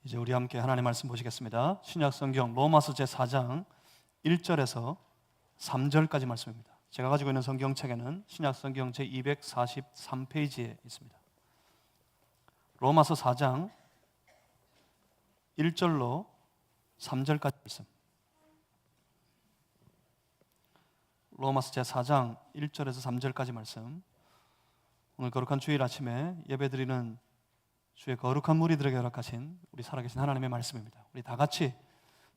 이제 우리 함께 하나님의 말씀 보시겠습니다. 신약성경 로마서 제4장 1절에서 3절까지 말씀입니다. 제가 가지고 있는 성경책에는 신약성경 제243페이지에 있습니다. 로마서 4장 1절로 3절까지 말씀. 로마서 제4장 1절에서 3절까지 말씀. 오늘 거룩한 주일 아침에 예배드리는 주의 거룩한 무리들에게 허락하신 우리 살아계신 하나님의 말씀입니다. 우리 다 같이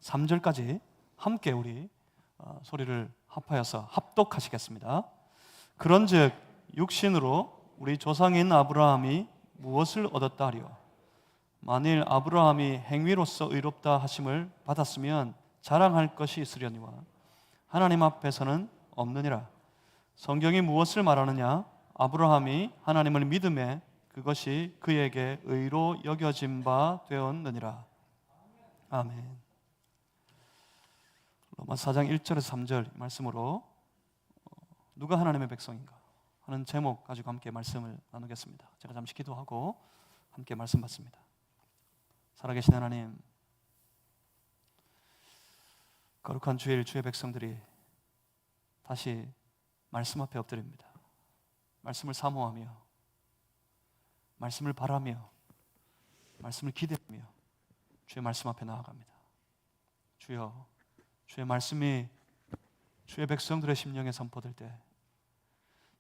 3절까지 함께 우리 소리를 합하여서 합독하시겠습니다. 그런즉 육신으로 우리 조상인 아브라함이 무엇을 얻었다 하리요? 만일 아브라함이 행위로서 의롭다 하심을 받았으면 자랑할 것이 있으려니와 하나님 앞에서는 없느니라. 성경이 무엇을 말하느냐? 아브라함이 하나님을 믿음에 그것이 그에게 의로 여겨진 바 되었느니라. 아멘. 로마서 4장 1절에서 3절 말씀으로 누가 하나님의 백성인가 하는 제목 가지고 함께 말씀을 나누겠습니다. 제가 잠시 기도하고 함께 말씀 받습니다. 살아계신 하나님, 거룩한 주일 주의 백성들이 다시 말씀 앞에 엎드립니다. 말씀을 사모하며 말씀을 바라며 말씀을 기대하며 주의 말씀 앞에 나아갑니다. 주여, 주의 말씀이 주의 백성들의 심령에 선포될 때,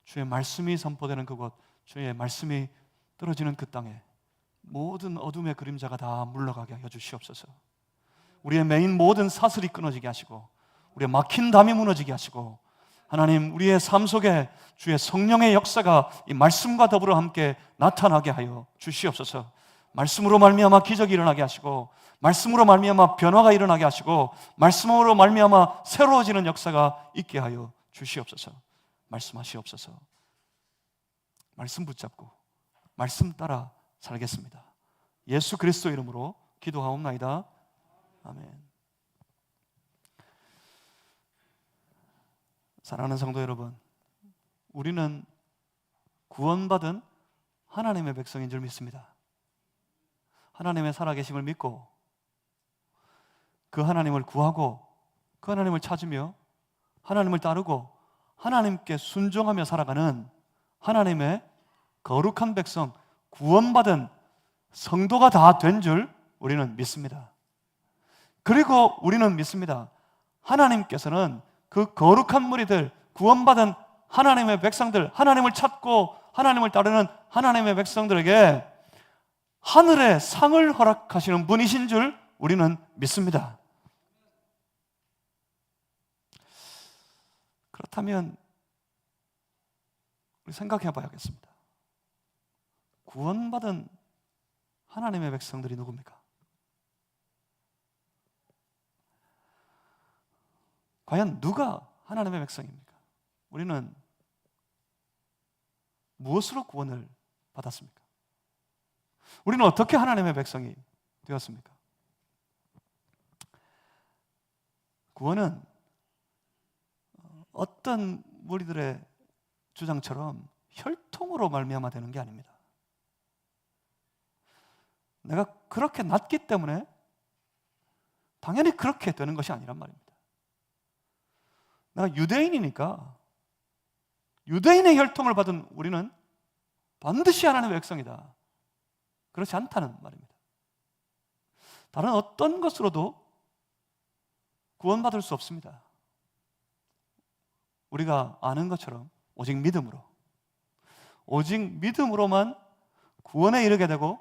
주의 말씀이 선포되는 그곳, 주의 말씀이 떨어지는 그 땅에 모든 어둠의 그림자가 다 물러가게 하여 주시옵소서. 우리의 메인 모든 사슬이 끊어지게 하시고 우리의 막힌 담이 무너지게 하시고, 하나님, 우리의 삶 속에 주의 성령의 역사가 이 말씀과 더불어 함께 나타나게 하여 주시옵소서. 말씀으로 말미암아 기적이 일어나게 하시고, 말씀으로 말미암아 변화가 일어나게 하시고, 말씀으로 말미암아 새로워지는 역사가 있게 하여 주시옵소서. 말씀하시옵소서. 말씀 붙잡고 말씀 따라 살겠습니다. 예수 그리스도 이름으로 기도하옵나이다. 아멘. 사랑하는 성도 여러분, 우리는 구원받은 하나님의 백성인 줄 믿습니다. 하나님의 살아계심을 믿고 그 하나님을 구하고 그 하나님을 찾으며 하나님을 따르고 하나님께 순종하며 살아가는 하나님의 거룩한 백성, 구원받은 성도가 다 된 줄 우리는 믿습니다. 그리고 우리는 믿습니다. 하나님께서는 그 거룩한 무리들, 구원받은 하나님의 백성들, 하나님을 찾고 하나님을 따르는 하나님의 백성들에게 하늘의 상을 허락하시는 분이신 줄 우리는 믿습니다. 그렇다면 우리 생각해 봐야겠습니다. 구원받은 하나님의 백성들이 누굽니까? 과연 누가 하나님의 백성입니까? 우리는 무엇으로 구원을 받았습니까? 우리는 어떻게 하나님의 백성이 되었습니까? 구원은 어떤 무리들의 주장처럼 혈통으로 말미암아 되는 게 아닙니다. 내가 그렇게 낳기 때문에 당연히 그렇게 되는 것이 아니란 말입니다. 내가 유대인이니까 유대인의 혈통을 받은 우리는 반드시 하나님의 백성이다, 그렇지 않다는 말입니다. 다른 어떤 것으로도 구원받을 수 없습니다. 우리가 아는 것처럼 오직 믿음으로, 오직 믿음으로만 구원에 이르게 되고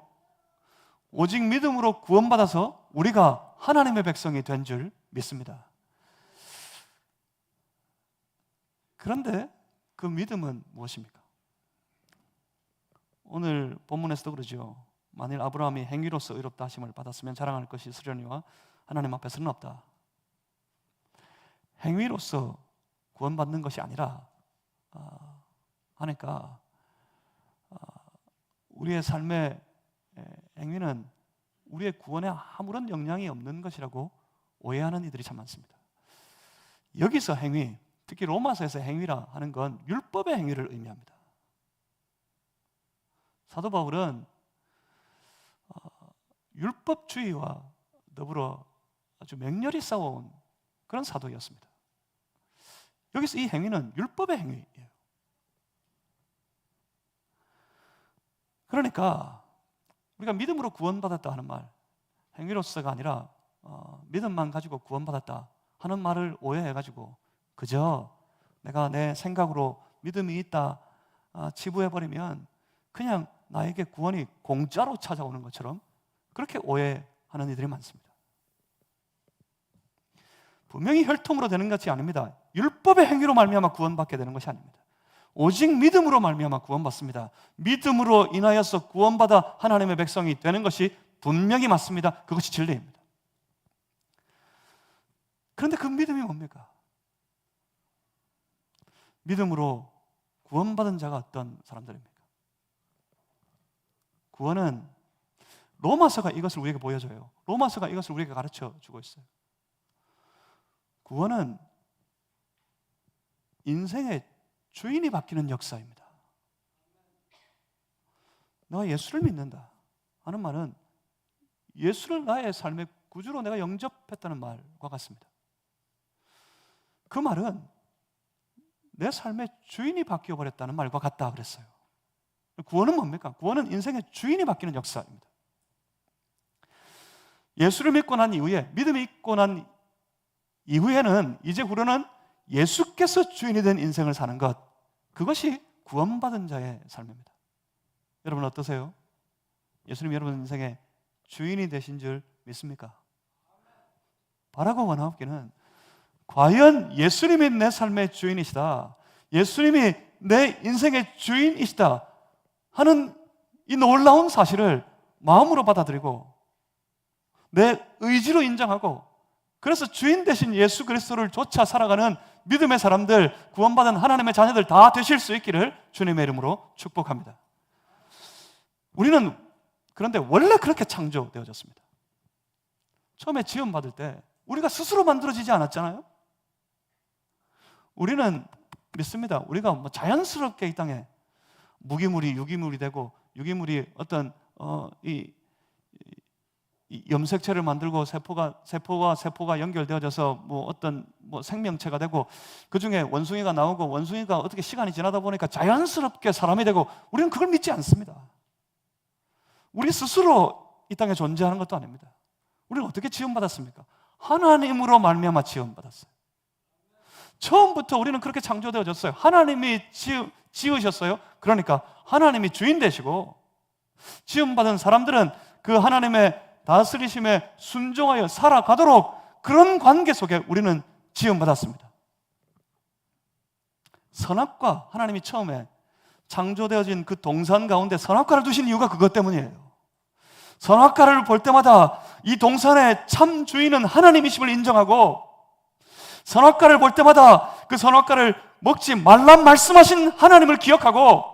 오직 믿음으로 구원받아서 우리가 하나님의 백성이 된 줄 믿습니다. 그런데 그 믿음은 무엇입니까? 오늘 본문에서도 그러죠. 만일 아브라함이 행위로서 의롭다 하심을 받았으면 자랑할 것이 있으려니와 하나님 앞에서는 없다. 행위로서 구원받는 것이 아니라 하니까 우리의 삶의 행위는 우리의 구원에 아무런 영향이 없는 것이라고 오해하는 이들이 참 많습니다. 여기서 행위, 특히 로마서에서 행위라 하는 건 율법의 행위를 의미합니다. 사도 바울은 율법주의와 더불어 아주 맹렬히 싸워온 그런 사도였습니다. 여기서 이 행위는 율법의 행위예요. 그러니까 우리가 믿음으로 구원받았다 하는 말, 행위로서가 아니라 믿음만 가지고 구원받았다 하는 말을 오해해가지고 그저 내가 내 생각으로 믿음이 있다 치부해버리면 그냥 나에게 구원이 공짜로 찾아오는 것처럼 그렇게 오해하는 이들이 많습니다. 분명히 혈통으로 되는 것이 아닙니다. 율법의 행위로 말미암아 구원받게 되는 것이 아닙니다. 오직 믿음으로 말미암아 구원받습니다. 믿음으로 인하여서 구원받아 하나님의 백성이 되는 것이 분명히 맞습니다. 그것이 진리입니다. 그런데 그 믿음이 뭡니까? 믿음으로 구원받은 자가 어떤 사람들입니까? 구원은 로마서가 이것을 우리에게 보여줘요. 로마서가 이것을 우리에게 가르쳐 주고 있어요. 구원은 인생의 주인이 바뀌는 역사입니다. 내가 예수를 믿는다 하는 말은 예수를 나의 삶의 구주로 내가 영접했다는 말과 같습니다. 그 말은 내 삶의 주인이 바뀌어버렸다는 말과 같다 그랬어요. 구원은 뭡니까? 구원은 인생의 주인이 바뀌는 역사입니다. 예수를 믿고 난 이후에, 믿음이 있고 난 이후에는 이제 우리는 예수께서 주인이 된 인생을 사는 것, 그것이 구원받은 자의 삶입니다. 여러분 어떠세요? 예수님 여러분 인생의 주인이 되신 줄 믿습니까? 바라고 원하옵기는 과연 예수님이 내 삶의 주인이시다, 예수님이 내 인생의 주인이시다 하는 이 놀라운 사실을 마음으로 받아들이고 내 의지로 인정하고 그래서 주인 되신 예수 그리스도를 쫓아 살아가는 믿음의 사람들, 구원받은 하나님의 자녀들 다 되실 수 있기를 주님의 이름으로 축복합니다. 우리는 그런데 원래 그렇게 창조되어졌습니다. 처음에 지음받을 때 우리가 스스로 만들어지지 않았잖아요. 우리는 믿습니다. 우리가 뭐 자연스럽게 이 땅에 무기물이 유기물이 되고 유기물이 어떤 이 염색체를 만들고 세포가 연결되어져서 어떤 생명체가 되고 그 중에 원숭이가 나오고 원숭이가 어떻게 시간이 지나다 보니까 자연스럽게 사람이 되고 우리는 그걸 믿지 않습니다. 우리 스스로 이 땅에 존재하는 것도 아닙니다. 우리는 어떻게 지음받았습니까? 하나님으로 말미암아 지음받았어요. 처음부터 우리는 그렇게 창조되어졌어요. 하나님이 지으셨어요. 그러니까 하나님이 주인 되시고 지음받은 사람들은 그 하나님의 다스리심에 순종하여 살아가도록 그런 관계 속에 우리는 지음받았습니다. 선악과, 하나님이 처음에 창조되어진 그 동산 가운데 선악과를 두신 이유가 그것 때문이에요. 선악과를 볼 때마다 이 동산의 참 주인은 하나님이심을 인정하고 선악과를 볼 때마다 그 선악과를 먹지 말란 말씀하신 하나님을 기억하고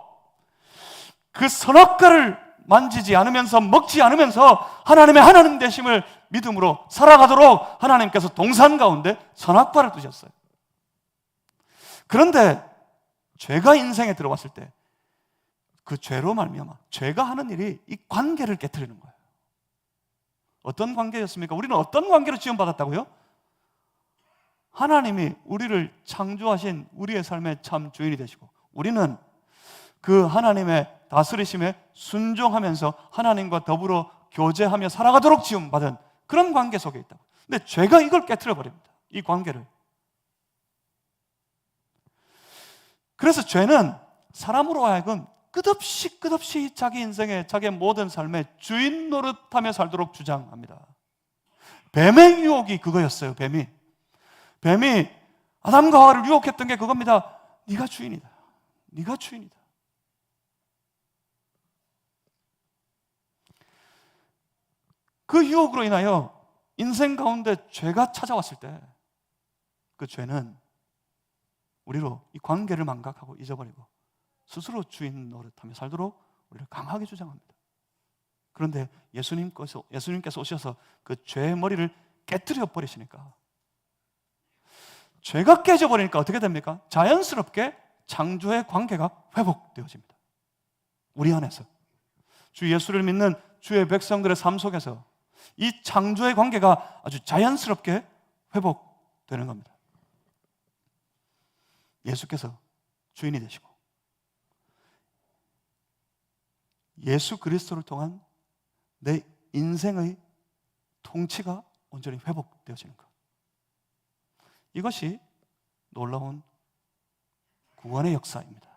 그 선악과를 만지지 않으면서 먹지 않으면서 하나님의 하나님 되심을 믿음으로 살아가도록 하나님께서 동산 가운데 선악과를 두셨어요. 그런데 죄가 인생에 들어왔을 때 그 죄로 말미암아 죄가 하는 일이 이 관계를 깨트리는 거예요. 어떤 관계였습니까? 우리는 어떤 관계로 지원받았다고요? 하나님이 우리를 창조하신 우리의 삶의 참 주인이 되시고 우리는 그 하나님의 다스리심에 순종하면서 하나님과 더불어 교제하며 살아가도록 지음받은 그런 관계 속에 있다고. 근데 죄가 이걸 깨트려 버립니다. 이 관계를. 그래서 죄는 사람으로 하여금 끝없이 자기 인생의 자기의 모든 삶의 주인 노릇하며 살도록 주장합니다. 뱀의 유혹이 그거였어요. 뱀이 아담과 하와를 유혹했던 게 그겁니다. 네가 주인이다. 네가 주인이다. 그 유혹으로 인하여 인생 가운데 죄가 찾아왔을 때 그 죄는 우리로 이 관계를 망각하고 잊어버리고 스스로 주인 노릇하며 살도록 우리를 강하게 주장합니다. 그런데 예수님께서 오셔서 그 죄의 머리를 깨뜨려 버리시니까 죄가 깨져버리니까 어떻게 됩니까? 자연스럽게 창조의 관계가 회복되어집니다. 우리 안에서 주 예수를 믿는 주의 백성들의 삶 속에서 이 창조의 관계가 아주 자연스럽게 회복되는 겁니다. 예수께서 주인이 되시고 예수 그리스도를 통한 내 인생의 통치가 온전히 회복되어지는 것. 이것이 놀라운 구원의 역사입니다.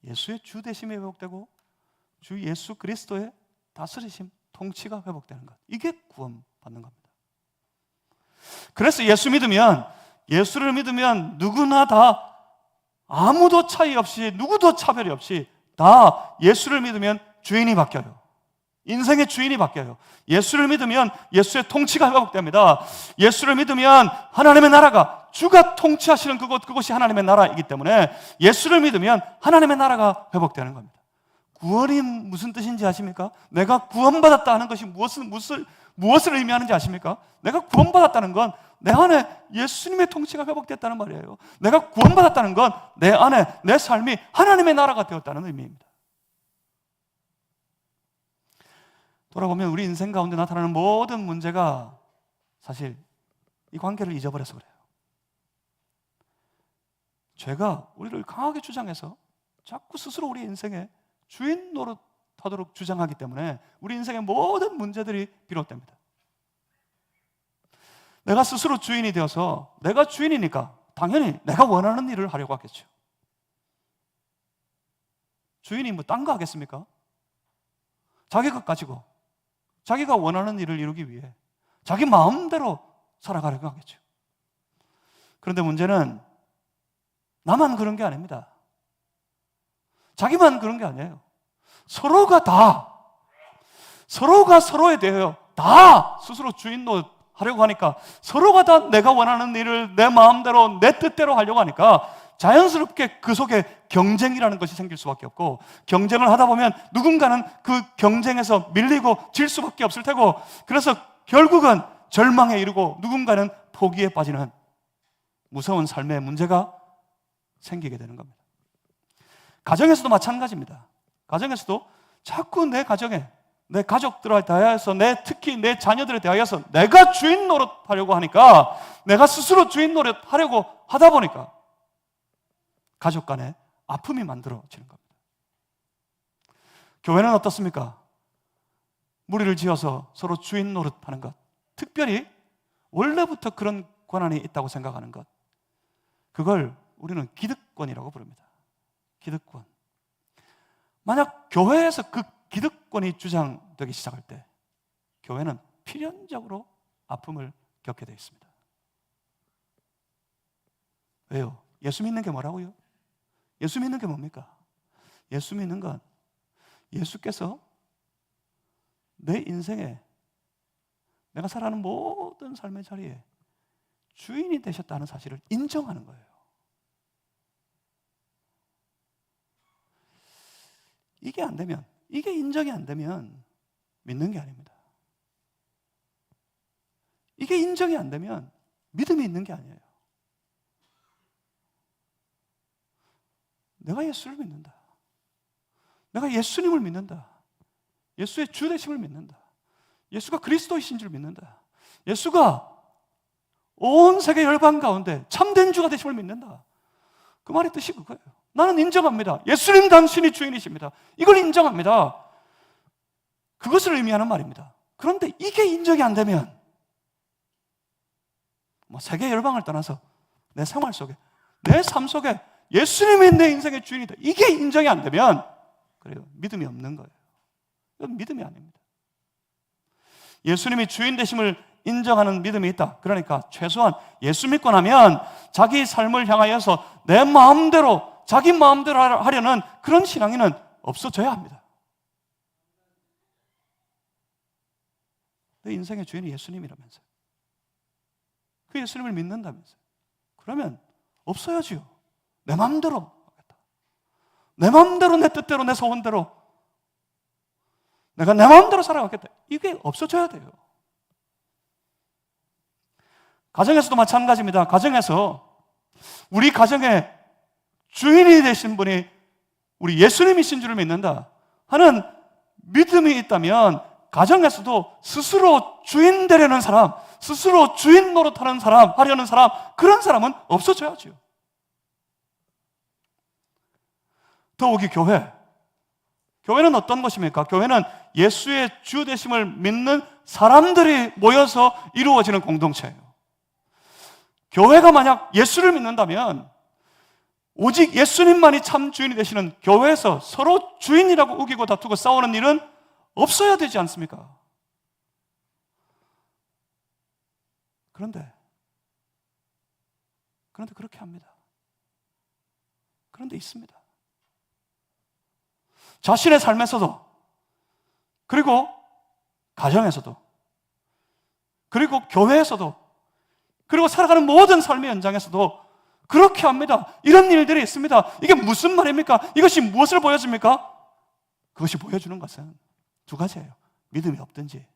예수의 주 되심이 회복되고 주 예수 그리스도의 다스리심, 통치가 회복되는 것. 이게 구원받는 겁니다. 그래서 예수를 믿으면 누구나 다 아무도 차이 없이, 누구도 차별이 없이 다 예수를 믿으면 주인이 바뀌어요. 인생의 주인이 바뀌어요. 예수를 믿으면 예수의 통치가 회복됩니다. 예수를 믿으면 하나님의 나라가, 주가 통치하시는 그것이 하나님의 나라이기 때문에 예수를 믿으면 하나님의 나라가 회복되는 겁니다. 구원이 무슨 뜻인지 아십니까? 내가 구원받았다 하는 것이 무엇을 의미하는지 아십니까? 내가 구원받았다는 건 내 안에 예수님의 통치가 회복됐다는 말이에요. 내가 구원받았다는 건 내 안에 내 삶이 하나님의 나라가 되었다는 의미입니다. 돌아보면 우리 인생 가운데 나타나는 모든 문제가 사실 이 관계를 잊어버려서 그래요. 죄가 우리를 강하게 주장해서 자꾸 스스로 우리 인생에 주인 노릇하도록 주장하기 때문에 우리 인생의 모든 문제들이 비롯됩니다. 내가 스스로 주인이 되어서 내가 주인이니까 당연히 내가 원하는 일을 하려고 하겠죠. 주인이 뭐 딴 거 하겠습니까? 자기 것 가지고 자기가 원하는 일을 이루기 위해 자기 마음대로 살아가려고 하겠죠. 그런데 문제는 나만 그런 게 아닙니다. 자기만 그런 게 아니에요. 서로가 서로에 대하여 다 스스로 주인 노릇 하려고 하니까, 서로가 다 내가 원하는 일을 내 마음대로 내 뜻대로 하려고 하니까 자연스럽게 그 속에 경쟁이라는 것이 생길 수밖에 없고, 경쟁을 하다 보면 누군가는 그 경쟁에서 밀리고 질 수밖에 없을 테고, 그래서 결국은 절망에 이르고 누군가는 포기에 빠지는 무서운 삶의 문제가 생기게 되는 겁니다. 가정에서도 마찬가지입니다. 가정에서도 자꾸 내 가정에, 내 가족들에 대하여서, 특히 내 자녀들에 대하여서 내가 주인 노릇하려고 하니까, 내가 스스로 주인 노릇하려고 하다 보니까 가족 간에 아픔이 만들어지는 겁니다. 교회는 어떻습니까? 무리를 지어서 서로 주인 노릇하는 것, 특별히 원래부터 그런 권한이 있다고 생각하는 것, 그걸 우리는 기득권이라고 부릅니다. 기득권. 만약 교회에서 그 기득권이 주장되기 시작할 때 교회는 필연적으로 아픔을 겪게 되어 있습니다. 왜요? 예수 믿는 게 뭐라고요? 예수 믿는 게 뭡니까? 예수 믿는 건 예수께서 내 인생에, 내가 살아가는 모든 삶의 자리에 주인이 되셨다는 사실을 인정하는 거예요. 이게 안 되면, 이게 인정이 안 되면 믿는 게 아닙니다. 이게 인정이 안 되면 믿음이 있는 게 아니에요. 내가 예수를 믿는다. 내가 예수님을 믿는다. 예수의 주 되심을 믿는다. 예수가 그리스도이신 줄 믿는다. 예수가 온 세계 열방 가운데 참된 주가 되심을 믿는다. 그 말의 뜻이 그거예요. 나는 인정합니다. 예수님 당신이 주인이십니다. 이걸 인정합니다. 그것을 의미하는 말입니다. 그런데 이게 인정이 안 되면, 세계 열방을 떠나서 내 생활 속에, 내 삶 속에 예수님이 내 인생의 주인이다, 이게 인정이 안 되면, 그래요, 믿음이 없는 거예요. 이건 믿음이 아닙니다. 예수님이 주인 되심을 인정하는 믿음이 있다. 그러니까 최소한 예수 믿고 나면 자기 삶을 향하여서 내 마음대로, 자기 마음대로 하려는 그런 신앙인은 없어져야 합니다. 내 인생의 주인이 예수님이라면서요. 그 예수님을 믿는다면서요. 그러면 없어야지요. 내 마음대로 하겠다. 내 마음대로, 내 뜻대로, 내 소원대로 내가 내 마음대로 살아가겠다. 이게 없어져야 돼요. 가정에서도 마찬가지입니다. 가정에서 우리 가정의 주인이 되신 분이 우리 예수님이신 줄을 믿는다 하는 믿음이 있다면 가정에서도 스스로 주인 되려는 사람, 스스로 주인 노릇하는 사람, 하려는 사람, 그런 사람은 없어져야죠. 더욱이 교회는 어떤 것입니까? 교회는 예수의 주 되심을 믿는 사람들이 모여서 이루어지는 공동체예요. 교회가 만약 예수를 믿는다면 오직 예수님만이 참 주인이 되시는 교회에서 서로 주인이라고 우기고 다투고 싸우는 일은 없어야 되지 않습니까? 그런데 그렇게 합니다. 그런데 있습니다. 자신의 삶에서도, 그리고 가정에서도, 그리고 교회에서도, 그리고 살아가는 모든 삶의 현장에서도 그렇게 합니다. 이런 일들이 있습니다. 이게 무슨 말입니까? 이것이 무엇을 보여줍니까? 그것이 보여주는 것은 두 가지예요. 믿음이 없든지,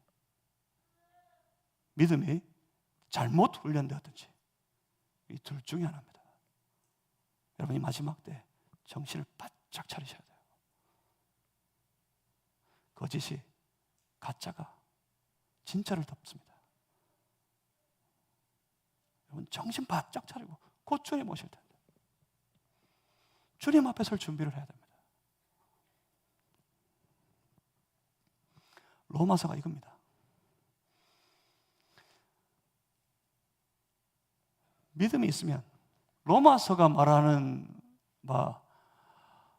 믿음이 잘못 훈련되었든지, 이 둘 중에 하나입니다. 여러분이 마지막 때 정신을 바짝 차리셔야 돼요. 거짓이, 가짜가 진짜를 덮습니다. 여러분 정신 바짝 차리고 곧 주님 오실 텐데 주님 앞에 설 준비를 해야 됩니다. 로마서가 이겁니다. 믿음이 있으면 로마서가 말하는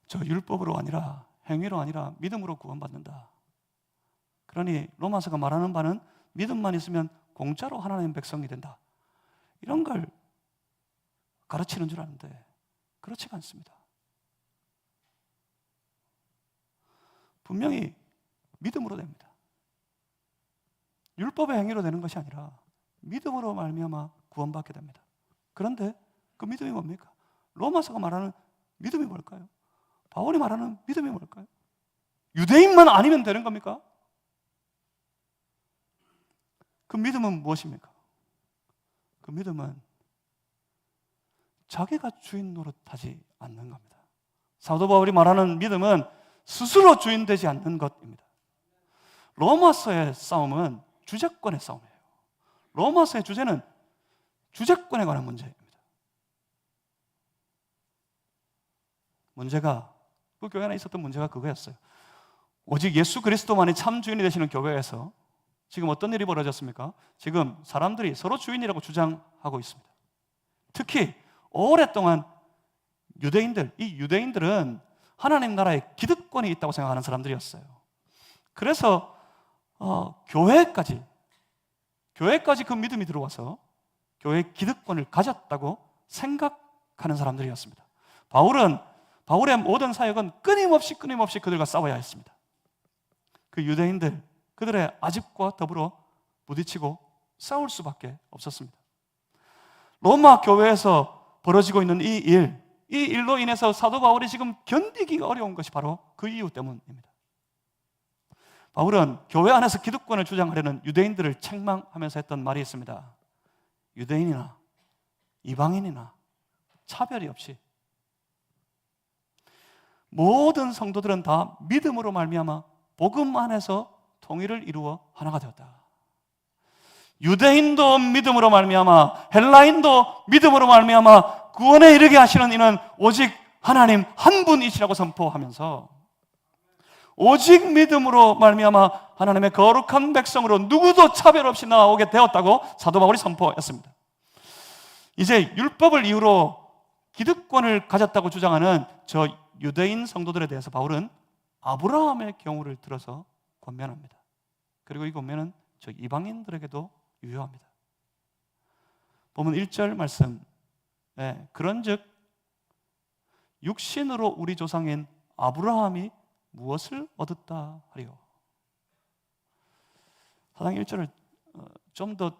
저 율법으로 아니라 행위로 아니라 믿음으로 구원받는다. 그러니 로마서가 말하는 바는 믿음만 있으면 공짜로 하나님의 백성이 된다. 이런 걸 가르치는 줄 아는데 그렇지가 않습니다. 분명히 믿음으로 됩니다. 율법의 행위로 되는 것이 아니라 믿음으로 말미암아 구원받게 됩니다. 그런데 그 믿음이 뭡니까? 로마서가 말하는 믿음이 뭘까요? 바울이 말하는 믿음이 뭘까요? 유대인만 아니면 되는 겁니까? 그 믿음은 무엇입니까? 그 믿음은 자기가 주인 노릇하지 않는 겁니다. 사도 바울이 말하는 믿음은 스스로 주인 되지 않는 것입니다. 로마서의 싸움은 주제권의 싸움이에요. 로마서의 주제는 주제권에 관한 문제입니다. 그 교회 안에 있었던 문제가 그거였어요. 오직 예수 그리스도만이 참 주인이 되시는 교회에서 지금 어떤 일이 벌어졌습니까? 지금 사람들이 서로 주인이라고 주장하고 있습니다. 특히 오랫동안 이 유대인들은 하나님 나라에 기득권이 있다고 생각하는 사람들이었어요. 그래서 교회까지 그 믿음이 들어와서 교회의 기득권을 가졌다고 생각하는 사람들이었습니다. 바울의 모든 사역은 끊임없이 그들과 싸워야 했습니다. 그 유대인들, 그들의 아집과 더불어 부딪히고 싸울 수밖에 없었습니다. 로마 교회에서 벌어지고 있는 이 일로 인해서 사도 바울이 지금 견디기가 어려운 것이 바로 그 이유 때문입니다. 바울은 교회 안에서 기득권을 주장하려는 유대인들을 책망하면서 했던 말이 있습니다. 유대인이나 이방인이나 차별이 없이 모든 성도들은 다 믿음으로 말미암아 복음 안에서 통일을 이루어 하나가 되었다. 유대인도 믿음으로 말미암아 헬라인도 믿음으로 말미암아 구원에 이르게 하시는 이는 오직 하나님 한 분이시라고 선포하면서 오직 믿음으로 말미암아 하나님의 거룩한 백성으로 누구도 차별 없이 나오게 되었다고 사도 바울이 선포했습니다. 이제 율법을 이유로 기득권을 가졌다고 주장하는 저 유대인 성도들에 대해서 바울은 아브라함의 경우를 들어서 권면합니다. 그리고 이 권면은 저 이방인들에게도 유효합니다. 보면 1절 말씀, 그런즉 육신으로 우리 조상인 아브라함이 무엇을 얻었다 하리요. 사장 1절을 좀 더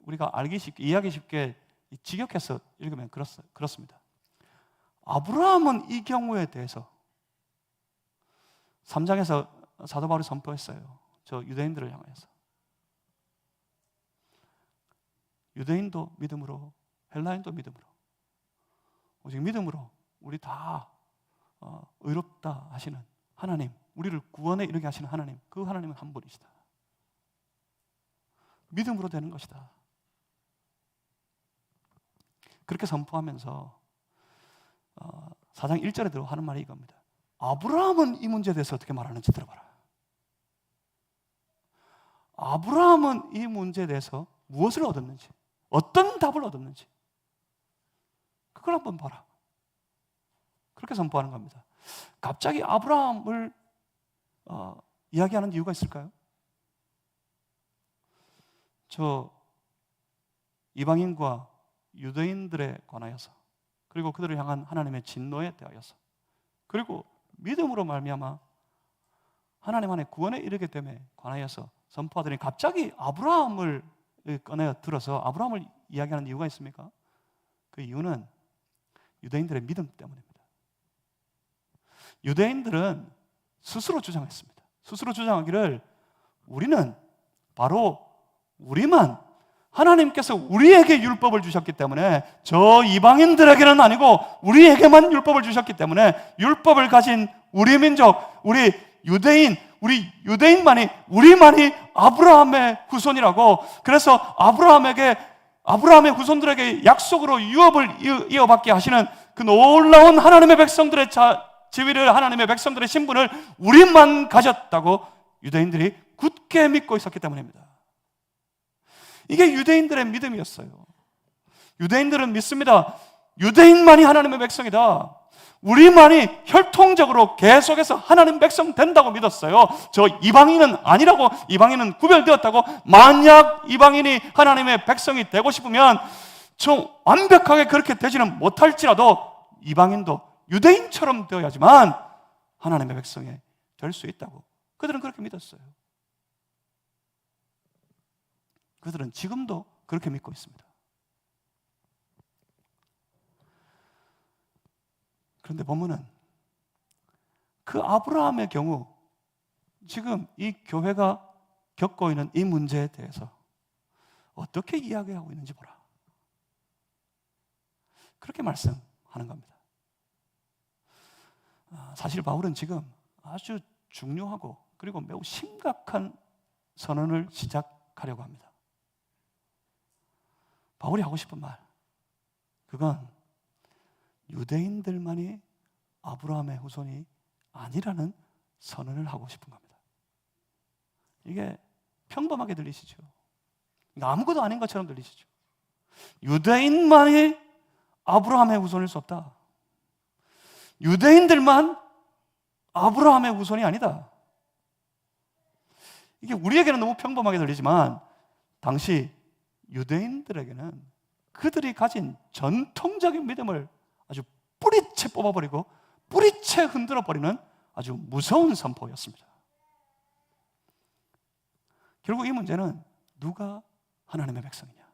우리가 알기 쉽게, 이해하기 쉽게 직역해서 읽으면 그렇습니다. 아브라함은 이 경우에 대해서 3장에서 사도 바울이 선포했어요. 저 유대인들을 향해서. 유대인도 믿음으로, 헬라인도 믿음으로, 오직 믿음으로 우리 다 의롭다 하시는 하나님, 우리를 구원에 이르게 하시는 하나님, 그 하나님은 한 분이시다. 믿음으로 되는 것이다. 그렇게 선포하면서 4장 1절에 하는 말이 이겁니다. 아브라함은 이 문제에 대해서 어떻게 말하는지 들어봐라. 아브라함은 이 문제에 대해서 무엇을 얻었는지, 어떤 답을 얻었는지 그걸 한번 봐라. 그렇게 선포하는 겁니다. 갑자기 아브라함을 이야기하는 이유가 있을까요? 저 이방인과 유대인들에 관하여서, 그리고 그들을 향한 하나님의 진노에 대하여서, 그리고 믿음으로 말미암아 하나님 안에 구원에 이르게 됨에 관하여서 선포하더니 갑자기 아브라함을 꺼내 들어서 아브라함을 이야기하는 이유가 있습니까? 그 이유는 유대인들의 믿음 때문입니다. 유대인들은 스스로 주장했습니다. 스스로 주장하기를 우리는 바로 우리만, 하나님께서 우리에게 율법을 주셨기 때문에 저 이방인들에게는 아니고 우리에게만 율법을 주셨기 때문에 율법을 가진 우리 민족, 우리 유대인만이, 우리만이 아브라함의 후손이라고, 그래서 아브라함의 후손들에게 약속으로 유업을 이어받게 하시는 그 놀라운 하나님의 백성들의 지위를, 하나님의 백성들의 신분을 우리만 가졌다고 유대인들이 굳게 믿고 있었기 때문입니다. 이게 유대인들의 믿음이었어요. 유대인들은 믿습니다. 유대인만이 하나님의 백성이다. 우리만이 혈통적으로 계속해서 하나님 백성 된다고 믿었어요. 저 이방인은 아니라고, 이방인은 구별되었다고. 만약 이방인이 하나님의 백성이 되고 싶으면 좀 완벽하게 그렇게 되지는 못할지라도 이방인도 유대인처럼 되어야지만 하나님의 백성이 될 수 있다고 그들은 그렇게 믿었어요. 그들은 지금도 그렇게 믿고 있습니다. 그런데 본문은 그 아브라함의 경우 지금 이 교회가 겪고 있는 이 문제에 대해서 어떻게 이야기하고 있는지 보라. 그렇게 말씀하는 겁니다. 사실 바울은 지금 아주 중요하고 그리고 매우 심각한 선언을 시작하려고 합니다. 바울이 하고 싶은 말, 그건 유대인들만이 아브라함의 후손이 아니라는 선언을 하고 싶은 겁니다. 이게 평범하게 들리시죠? 아무것도 아닌 것처럼 들리시죠? 유대인만이 아브라함의 후손일 수 없다. 유대인들만 아브라함의 후손이 아니다. 이게 우리에게는 너무 평범하게 들리지만 당시 유대인들에게는 그들이 가진 전통적인 믿음을 아주 뿌리채 뽑아버리고 뿌리채 흔들어버리는 아주 무서운 선포였습니다. 결국 이 문제는 누가 하나님의 백성이냐,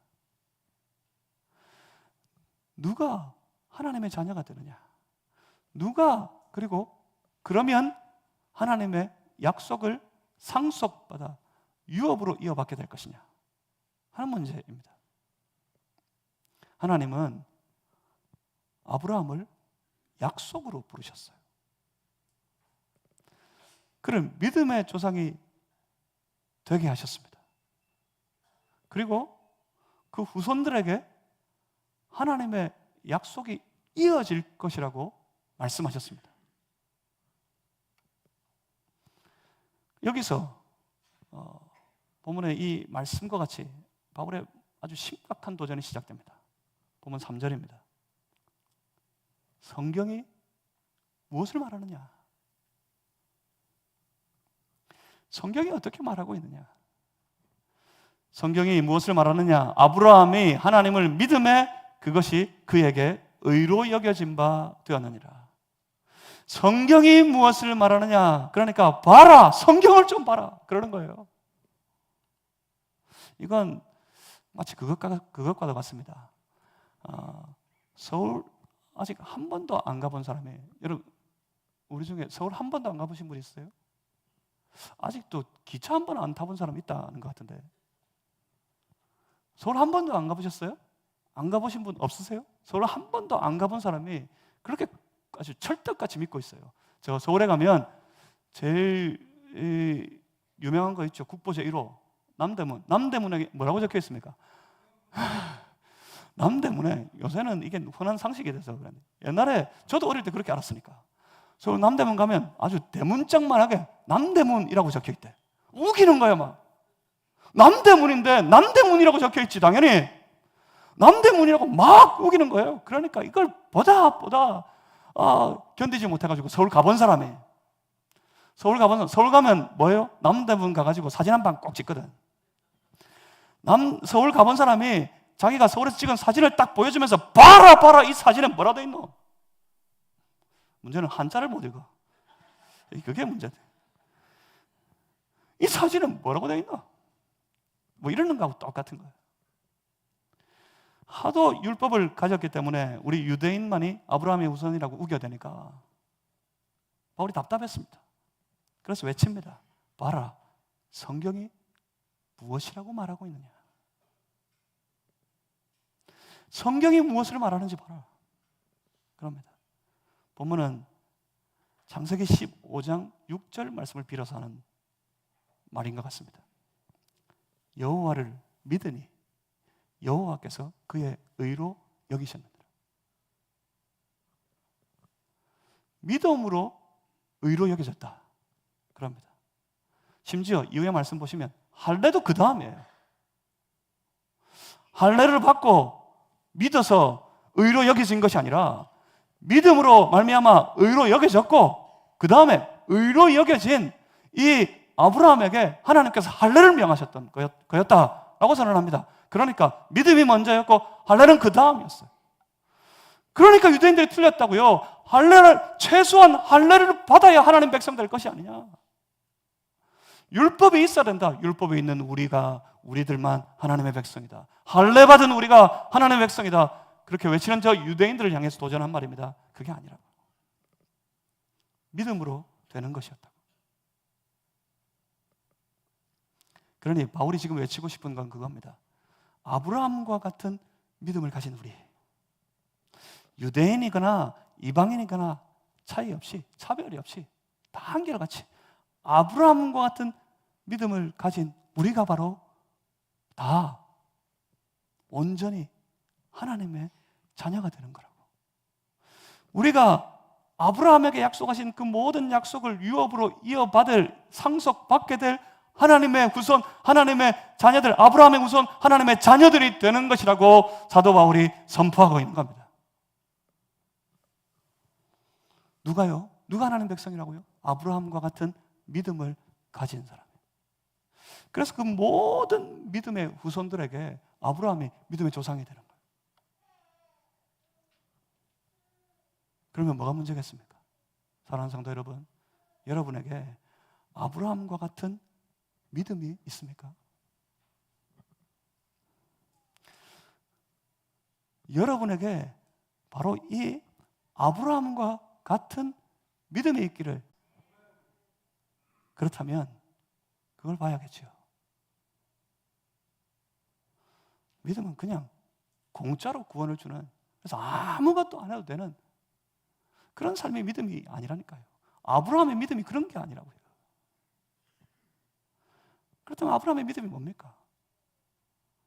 누가 하나님의 자녀가 되느냐, 누가 그리고 그러면 하나님의 약속을 상속받아 유업으로 이어받게 될 것이냐 하는 문제입니다. 하나님은 아브라함을 약속으로 부르셨어요. 그를 믿음의 조상이 되게 하셨습니다. 그리고 그 후손들에게 하나님의 약속이 이어질 것이라고 말씀하셨습니다. 여기서 본문의 이 말씀과 같이 바울의 아주 심각한 도전이 시작됩니다. 본문 3절입니다. 성경이 무엇을 말하느냐? 성경이 어떻게 말하고 있느냐? 성경이 무엇을 말하느냐? 아브라함이 하나님을 믿음에 그것이 그에게 의로 여겨진 바 되었느니라. 성경이 무엇을 말하느냐? 그러니까 봐라, 성경을 좀 봐라, 그러는 거예요. 이건 마치 그것과도 같습니다. 서울 아직 한 번도 안 가본 사람이, 여러분 우리 중에 서울 한 번도 안 가보신 분 있어요? 아직도 기차 한 번 안 타본 사람 있다는 것 같은데, 서울 한 번도 안 가보셨어요? 안 가보신 분 없으세요? 서울 한 번도 안 가본 사람이 그렇게 아주 철떡같이 믿고 있어요. 제가 서울에 가면 제일 유명한 거 있죠. 국보 제1호 남대문. 남대문에 뭐라고 적혀 있습니까? 남대문에, 요새는 이게 흔한 상식이 돼서 그런데 옛날에 저도 어릴 때 그렇게 알았으니까, 서울 남대문 가면 아주 대문짝만하게 남대문이라고 적혀 있대. 우기는 거야 막. 남대문인데 남대문이라고 적혀 있지 당연히. 남대문이라고 막 우기는 거예요. 그러니까 이걸 보다 견디지 못해가지고 서울 가본 사람이, 서울 가면 뭐예요? 남대문 가가지고 사진 한 방 꼭 찍거든. 서울 가본 사람이 자기가 서울에서 찍은 사진을 딱 보여주면서 봐라 이 사진에 뭐라 돼 있노? 문제는 한자를 못 읽어. 그게 문제돼. 이 사진은 뭐라고 돼 있노? 뭐 이러는 거하고 똑같은 거예요. 하도 율법을 가졌기 때문에 우리 유대인만이 아브라함의 후손이라고 우겨대니까 바울이 답답했습니다. 그래서 외칩니다. 봐라, 성경이 무엇이라고 말하고 있느냐? 성경이 무엇을 말하는지 봐라. 그럽니다. 본문은 창세기 15장 6절 말씀을 빌어서 하는 말인 것 같습니다. 여호와를 믿으니 여호와께서 그의 의로 여기셨느니라. 믿음으로 의로 여겨졌다. 그럽니다. 심지어 이후의 말씀 보시면 할례도 그 다음이에요. 할례를 받고 믿어서 의로 여겨진 것이 아니라 믿음으로 말미암아 의로 여겨졌고 그 다음에 의로 여겨진 이 아브라함에게 하나님께서 할례를 명하셨던 거였다라고 선언합니다. 그러니까 믿음이 먼저였고 할례는 그 다음이었어요. 그러니까 유대인들이 틀렸다고요. 최소한 할례를 받아야 하나님 백성 될 것이 아니냐. 율법이 있어야 된다. 율법이 있는 우리들만 하나님의 백성이다. 할례 받은 우리가 하나님의 백성이다. 그렇게 외치는 저 유대인들을 향해서 도전한 말입니다. 그게 아니라고. 믿음으로 되는 것이었다고. 그러니 바울이 지금 외치고 싶은 건 그겁니다. 아브라함과 같은 믿음을 가진 우리, 유대인이거나 이방인이거나 차이 없이, 차별이 없이 다 한결같이 아브라함과 같은 믿음을 가진 우리가 바로 다 온전히 하나님의 자녀가 되는 거라고. 우리가 아브라함에게 약속하신 그 모든 약속을 유업으로 이어받을, 상속받게 될 하나님의 후손, 하나님의 자녀들, 아브라함의 후손, 하나님의 자녀들이 되는 것이라고 사도 바울이 선포하고 있는 겁니다. 누가요? 누가 하나님 백성이라고요? 아브라함과 같은 믿음을 가진 사람. 그래서 그 모든 믿음의 후손들에게 아브라함이 믿음의 조상이 되는 거예요. 그러면 뭐가 문제겠습니까? 사랑하는 성도 여러분, 여러분에게 아브라함과 같은 믿음이 있습니까? 여러분에게 바로 이 아브라함과 같은 믿음이 있기를, 그렇다면 그걸 봐야겠죠. 믿음은 그냥 공짜로 구원을 주는, 그래서 아무것도 안 해도 되는 그런 삶의 믿음이 아니라니까요. 아브라함의 믿음이 그런 게 아니라고요. 그렇다면 아브라함의 믿음이 뭡니까?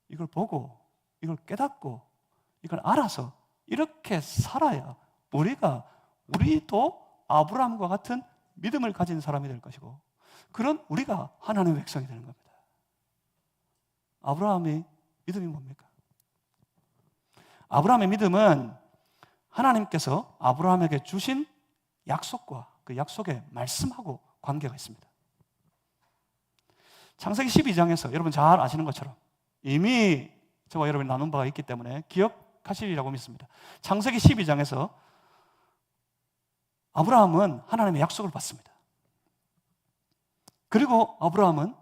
이걸 보고, 이걸 깨닫고, 이걸 알아서 이렇게 살아야 우리도 아브라함과 같은 믿음을 가진 사람이 될 것이고, 그런 우리가 하나님의 백성이 되는 겁니다. 아브라함의 믿음이 뭡니까? 아브라함의 믿음은 하나님께서 아브라함에게 주신 약속과 그 약속의 말씀하고 관계가 있습니다. 창세기 12장에서 여러분 잘 아시는 것처럼 이미 저와 여러분이 나눈 바가 있기 때문에 기억하시리라고 믿습니다. 창세기 12장에서 아브라함은 하나님의 약속을 받습니다. 그리고 아브라함은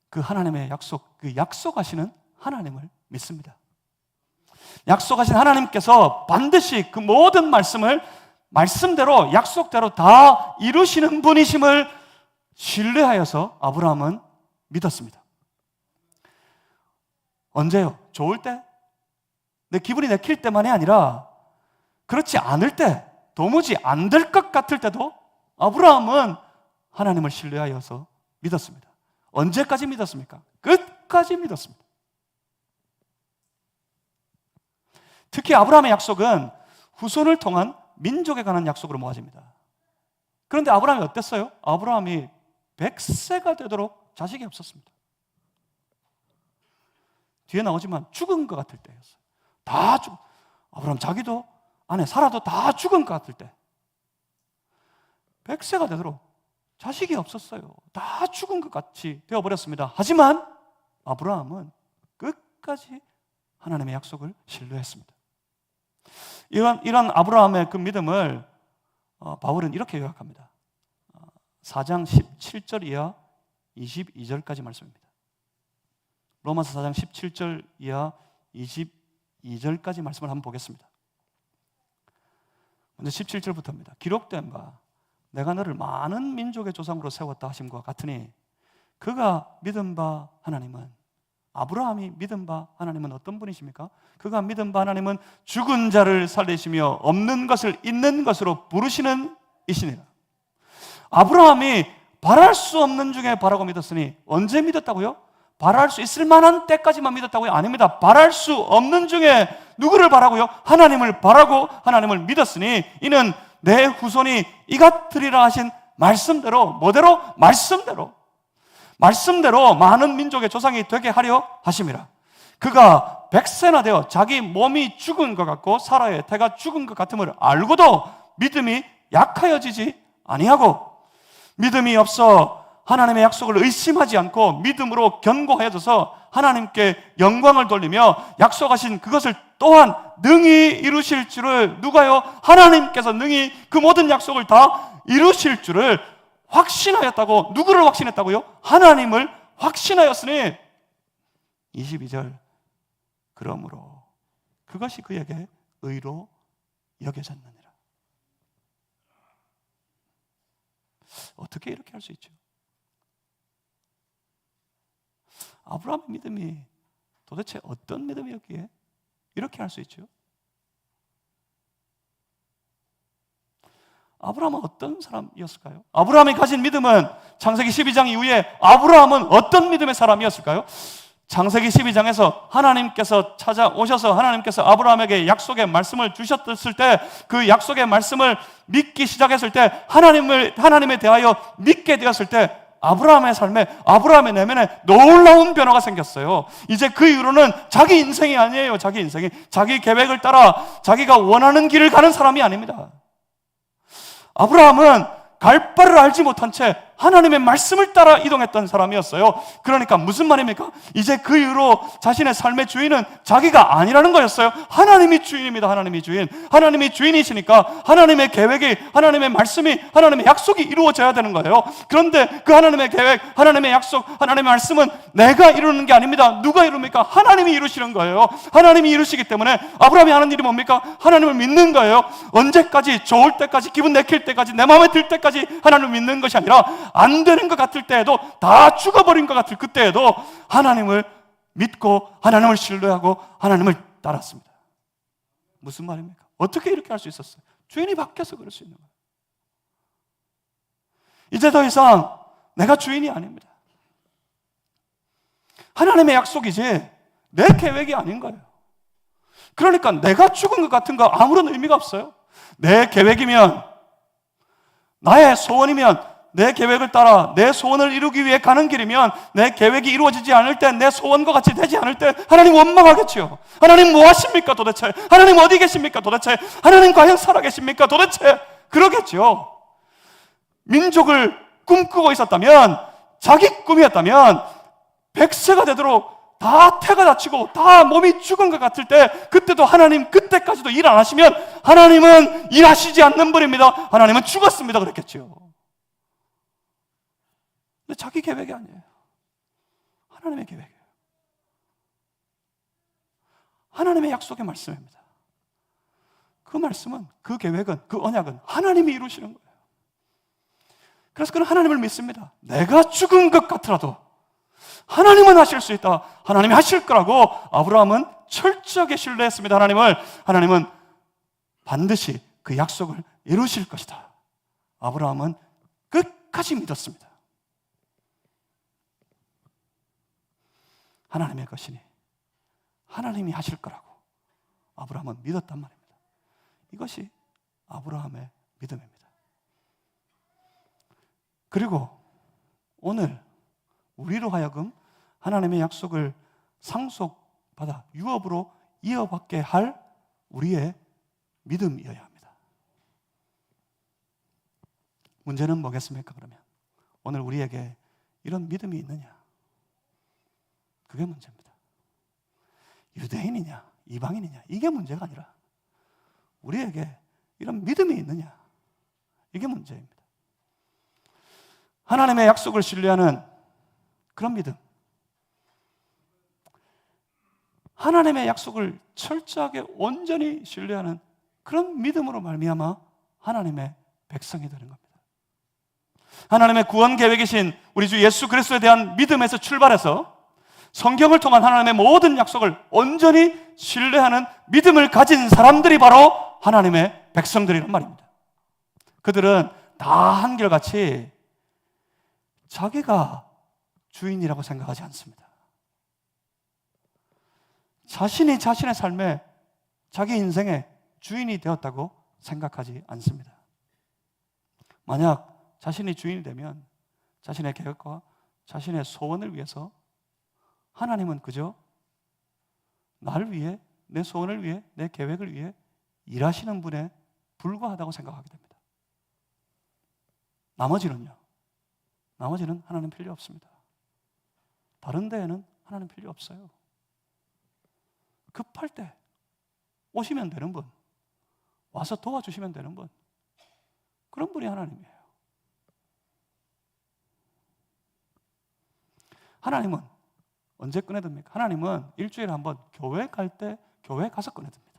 그 하나님의 약속, 그 약속하시는 하나님을 믿습니다. 약속하신 하나님께서 반드시 그 모든 말씀을 말씀대로, 약속대로 다 이루시는 분이심을 신뢰하여서 아브라함은 믿었습니다. 언제요? 좋을 때? 내 기분이 내킬 때만이 아니라 그렇지 않을 때, 도무지 안 될 것 같을 때도 아브라함은 하나님을 신뢰하여서 믿었습니다. 언제까지 믿었습니까? 끝까지 믿었습니다. 특히 아브라함의 약속은 후손을 통한 민족에 관한 약속으로 모아집니다. 그런데 아브라함이 어땠어요? 아브라함이 100세가 되도록 자식이 없었습니다. 뒤에 나오지만 죽은 것 같을 때였어요. 아브라함 자기도 아내 사라도 다 죽은 것 같을 때 100세가 되도록 자식이 없었어요. 다 죽은 것 같이 되어버렸습니다. 하지만 아브라함은 끝까지 하나님의 약속을 신뢰했습니다. 이런 아브라함의 그 믿음을 바울은 이렇게 요약합니다. 4장 17절 이하 22절까지 말씀입니다. 로마서 4장 17절 이하 22절까지 말씀을 한번 보겠습니다. 먼저 17절부터입니다. 기록된 바 내가 너를 많은 민족의 조상으로 세웠다 하심과 같으니 그가 믿은 바 하나님은, 아브라함이 믿은 바 하나님은 어떤 분이십니까? 그가 믿은 바 하나님은 죽은 자를 살리시며 없는 것을 있는 것으로 부르시는 이시니라. 아브라함이 바랄 수 없는 중에 바라고 믿었으니 언제 믿었다고요? 바랄 수 있을 만한 때까지만 믿었다고요? 아닙니다. 바랄 수 없는 중에 누구를 바라고요? 하나님을 바라고 하나님을 믿었으니 이는 내 후손이 이같으리라 하신 말씀대로, 뭐대로? 말씀대로 많은 민족의 조상이 되게 하려 하심이라. 그가 100세나 되어 자기 몸이 죽은 것 같고 사라의 태가 죽은 것 같음을 알고도 믿음이 약하여지지 아니하고 믿음이 없어 하나님의 약속을 의심하지 않고 믿음으로 견고하여져서 하나님께 영광을 돌리며 약속하신 그것을 또한 능히 이루실 줄을, 누가요? 하나님께서 능히 그 모든 약속을 다 이루실 줄을 확신하였다고. 누구를 확신했다고요? 하나님을 확신하였으니 22절 그러므로 그것이 그에게 의로 여겨졌느니라. 어떻게 이렇게 할 수 있죠? 아브라함의 믿음이 도대체 어떤 믿음이었기에 이렇게 할 수 있죠? 아브라함은 어떤 사람이었을까요? 아브라함이 가진 믿음은 창세기 12장 이후에 아브라함은 어떤 믿음의 사람이었을까요? 창세기 12장에서 하나님께서 찾아오셔서 하나님께서 아브라함에게 약속의 말씀을 주셨을 때 그 약속의 말씀을 믿기 시작했을 때 하나님에 대하여 믿게 되었을 때 아브라함의 삶에, 아브라함의 내면에 놀라운 변화가 생겼어요. 이제 그 이후로는 자기 인생이 아니에요. 자기 인생이 자기 계획을 따라 자기가 원하는 길을 가는 사람이 아닙니다. 아브라함은 갈 바를 알지 못한 채 하나님의 말씀을 따라 이동했던 사람이었어요. 그러니까 무슨 말입니까? 이제 그 이후로 자신의 삶의 주인은 자기가 아니라는 거였어요. 하나님이 주인입니다. 하나님이 주인. 하나님이 주인이시니까 하나님의 계획이, 하나님의 말씀이, 하나님의 약속이 이루어져야 되는 거예요. 그런데 그 하나님의 계획, 하나님의 약속, 하나님의 말씀은 내가 이루는 게 아닙니다. 누가 이룹니까? 하나님이 이루시는 거예요. 하나님이 이루시기 때문에 아브라함이 하는 일이 뭡니까? 하나님을 믿는 거예요. 언제까지? 좋을 때까지, 기분 내킬 때까지, 내 마음에 들 때까지 하나님을 믿는 것이 아니라 안 되는 것 같을 때에도, 다 죽어버린 것 같을 그때에도 하나님을 믿고 하나님을 신뢰하고 하나님을 따랐습니다. 무슨 말입니까? 어떻게 이렇게 할 수 있었어요? 주인이 바뀌어서 그럴 수 있는 거예요. 이제 더 이상 내가 주인이 아닙니다. 하나님의 약속이지 내 계획이 아닌 거예요. 그러니까 내가 죽은 것 같은 거 아무런 의미가 없어요. 내 계획이면, 나의 소원이면, 내 계획을 따라 내 소원을 이루기 위해 가는 길이면, 내 계획이 이루어지지 않을 때, 내 소원과 같이 되지 않을 때 하나님 원망하겠지요. 하나님 뭐 하십니까 도대체? 하나님 어디 계십니까 도대체? 하나님 과연 살아계십니까 도대체? 그러겠죠. 민족을 꿈꾸고 있었다면, 자기 꿈이었다면 100세가 되도록 다 태가 다치고 다 몸이 죽은 것 같을 때, 그때도 하나님 그때까지도 일 안 하시면 하나님은 일하시지 않는 분입니다. 하나님은 죽었습니다 그랬겠죠. 근데 자기 계획이 아니에요. 하나님의 계획이에요. 하나님의 약속의 말씀입니다. 그 말씀은, 그 계획은, 그 언약은 하나님이 이루시는 거예요. 그래서 그는 하나님을 믿습니다. 내가 죽은 것 같더라도 하나님은 하실 수 있다. 하나님이 하실 거라고 아브라함은 철저하게 신뢰했습니다. 하나님은 반드시 그 약속을 이루실 것이다. 아브라함은 끝까지 믿었습니다. 하나님의 것이니 하나님이 하실 거라고 아브라함은 믿었단 말입니다. 이것이 아브라함의 믿음입니다. 그리고 오늘 우리로 하여금 하나님의 약속을 상속받아 유업으로 이어받게 할 우리의 믿음이어야 합니다. 문제는 뭐겠습니까? 그러면 오늘 우리에게 이런 믿음이 있느냐? 그게 문제입니다. 유대인이냐 이방인이냐 이게 문제가 아니라 우리에게 이런 믿음이 있느냐, 이게 문제입니다. 하나님의 약속을 신뢰하는 그런 믿음, 하나님의 약속을 철저하게 온전히 신뢰하는 그런 믿음으로 말미암아 하나님의 백성이 되는 겁니다. 하나님의 구원 계획이신 우리 주 예수 그리스도에 대한 믿음에서 출발해서 성경을 통한 하나님의 모든 약속을 온전히 신뢰하는 믿음을 가진 사람들이 바로 하나님의 백성들이란 말입니다. 그들은 다 한결같이 자기가 주인이라고 생각하지 않습니다. 자신이 자신의 삶에, 자기 인생의 주인이 되었다고 생각하지 않습니다. 만약 자신이 주인이 되면 자신의 계획과 자신의 소원을 위해서 하나님은 그저 나를 위해, 내 소원을 위해, 내 계획을 위해 일하시는 분에 불과하다고 생각하게 됩니다. 나머지는 하나님 필요 없습니다. 다른 데에는 하나님 필요 없어요. 급할 때 오시면 되는 분, 와서 도와주시면 되는 분, 그런 분이 하나님이에요. 하나님은 언제 꺼내듭니까? 하나님은 일주일에 한 번 교회 갈 때 교회 가서 꺼내듭니다.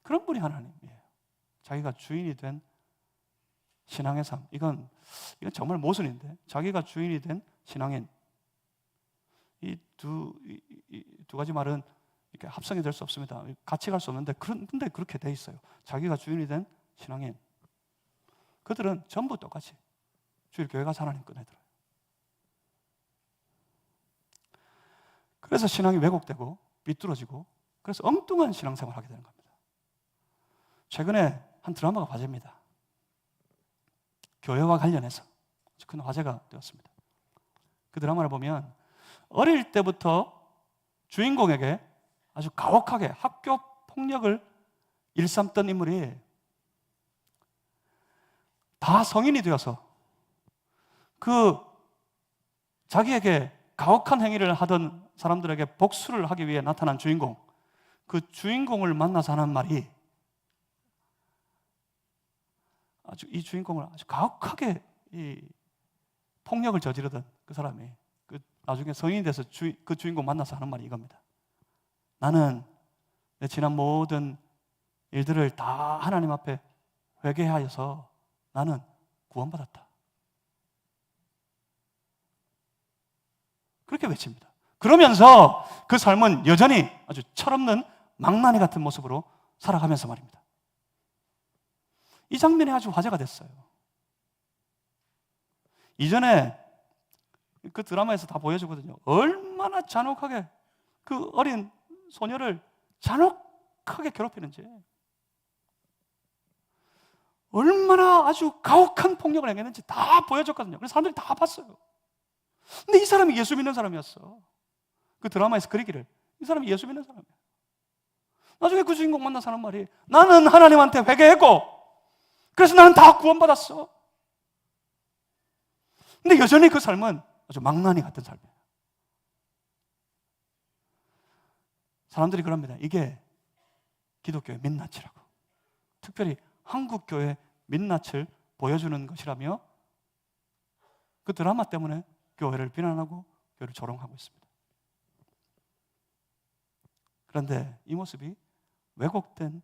그런 분이 하나님이에요. 자기가 주인이 된 신앙의 삶, 이건 정말 모순인데, 자기가 주인이 된 신앙인, 이 두 가지 말은 이렇게 합성이 될 수 없습니다. 같이 갈 수 없는데, 근데 그렇게 돼 있어요. 자기가 주인이 된 신앙인, 그들은 전부 똑같이 주일 교회 가서 하나님 꺼내들어요. 그래서 신앙이 왜곡되고 삐뚤어지고, 그래서 엉뚱한 신앙생활을 하게 되는 겁니다. 최근에 한 드라마가 화제입니다. 교회와 관련해서 큰 화제가 되었습니다. 그 드라마를 보면 어릴 때부터 주인공에게 아주 가혹하게 학교 폭력을 일삼던 인물이 다 성인이 되어서 그 자기에게 가혹한 행위를 하던 사람들에게 복수를 하기 위해 나타난 주인공, 그 주인공을 만나서 하는 말이, 이 주인공을 아주 가혹하게 이 폭력을 저지르던 그 사람이 나중에 성인이 돼서 그 주인공 만나서 하는 말이 이겁니다. 나는 내 지난 모든 일들을 다 하나님 앞에 회개하여서 나는 구원받았다. 그렇게 외칩니다. 그러면서 그 삶은 여전히 아주 철없는 망나니 같은 모습으로 살아가면서 말입니다. 이 장면이 아주 화제가 됐어요. 이전에 그 드라마에서 다 보여주거든요. 얼마나 잔혹하게 그 어린 소녀를 잔혹하게 괴롭히는지, 얼마나 아주 가혹한 폭력을 행했는지 다 보여줬거든요. 그래서 사람들이 다 봤어요. 근데 이 사람이 예수 믿는 사람이었어. 그 드라마에서 그리기를, 이 사람이 예수 믿는 사람이야. 나중에 그 주인공 만나서 하는 말이, 나는 하나님한테 회개했고 그래서 나는 다 구원받았어. 근데 여전히 그 삶은 아주 망나니 같은 삶이에요. 사람들이 그럽니다. 이게 기독교의 민낯이라고. 특별히 한국교회 민낯을 보여주는 것이라며 그 드라마 때문에 교회를 비난하고 교회를 조롱하고 있습니다. 그런데 이 모습이 왜곡된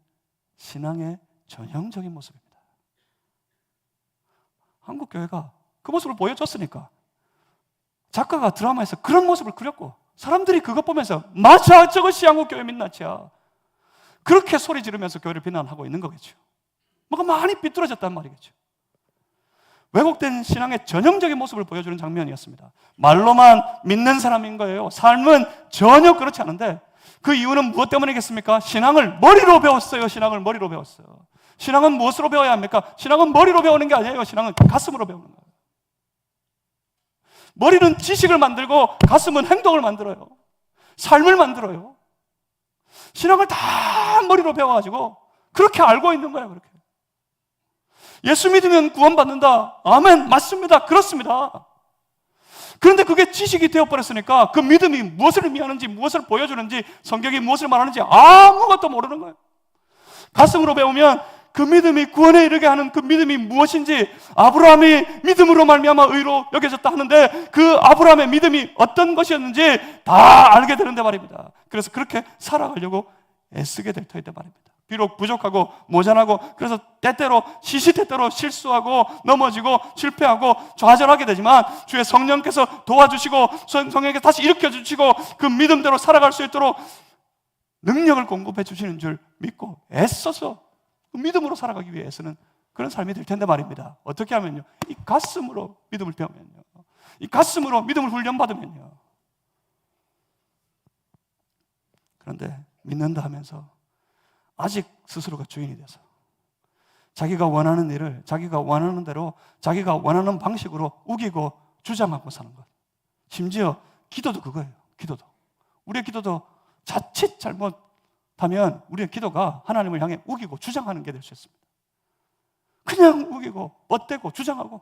신앙의 전형적인 모습입니다. 한국교회가 그 모습을 보여줬으니까 작가가 드라마에서 그런 모습을 그렸고, 사람들이 그것 보면서 맞아, 저것이 한국교회 민낯이야, 그렇게 소리 지르면서 교회를 비난하고 있는 거겠죠. 뭐가 많이 삐뚤어졌단 말이겠죠. 왜곡된 신앙의 전형적인 모습을 보여주는 장면이었습니다. 말로만 믿는 사람인 거예요. 삶은 전혀 그렇지 않은데 그 이유는 무엇 때문이겠습니까? 신앙을 머리로 배웠어요. 신앙을 머리로 배웠어요. 신앙은 무엇으로 배워야 합니까? 신앙은 머리로 배우는 게 아니에요. 신앙은 가슴으로 배우는 거예요. 머리는 지식을 만들고 가슴은 행동을 만들어요. 삶을 만들어요. 신앙을 다 머리로 배워가지고 그렇게 알고 있는 거예요. 그렇게. 예수 믿으면 구원받는다. 아멘. 맞습니다. 그렇습니다. 그런데 그게 지식이 되어버렸으니까 그 믿음이 무엇을 의미하는지, 무엇을 보여주는지, 성경이 무엇을 말하는지 아무것도 모르는 거예요. 가슴으로 배우면 그 믿음이 구원에 이르게 하는 그 믿음이 무엇인지, 아브라함이 믿음으로 말미암아 의로 여겨졌다 하는데 그 아브라함의 믿음이 어떤 것이었는지 다 알게 되는데 말입니다. 그래서 그렇게 살아가려고 애쓰게 될 터인데 말입니다. 비록 부족하고 모자라고, 그래서 때때로 시시때때로 실수하고 넘어지고 실패하고 좌절하게 되지만 주의 성령께서 도와주시고 성령께서 다시 일으켜주시고 그 믿음대로 살아갈 수 있도록 능력을 공급해 주시는 줄 믿고 애써서 그 믿음으로 살아가기 위해서는 그런 삶이 될 텐데 말입니다. 어떻게 하면요? 이 가슴으로 믿음을 배우면요, 이 가슴으로 믿음을 훈련받으면요. 그런데 믿는다 하면서 아직 스스로가 주인이 돼서 자기가 원하는 일을 자기가 원하는 대로 자기가 원하는 방식으로 우기고 주장하고 사는 것. 심지어 기도도 그거예요. 기도도. 우리의 기도도 자칫 잘못하면 우리의 기도가 하나님을 향해 우기고 주장하는 게 될 수 있습니다. 그냥 우기고 뻗대고 주장하고,